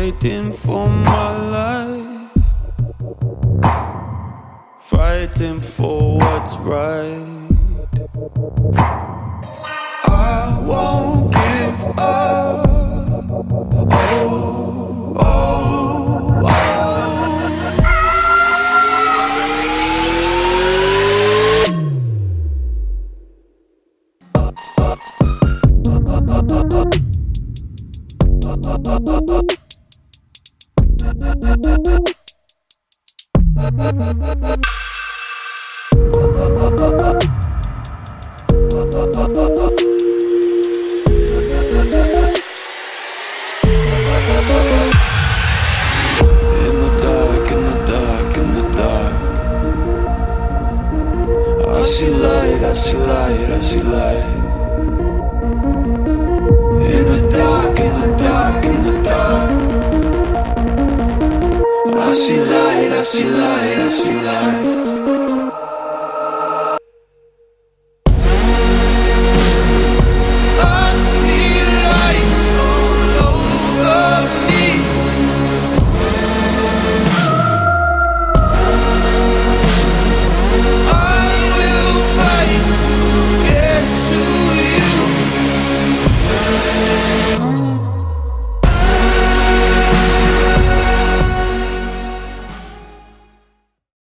Fighting for my life, fighting for what's right. I won't give up. Oh, oh, oh. I see light, I see light, I see light. In the dark, in the dark, in the dark. I see light, I see light, I see light.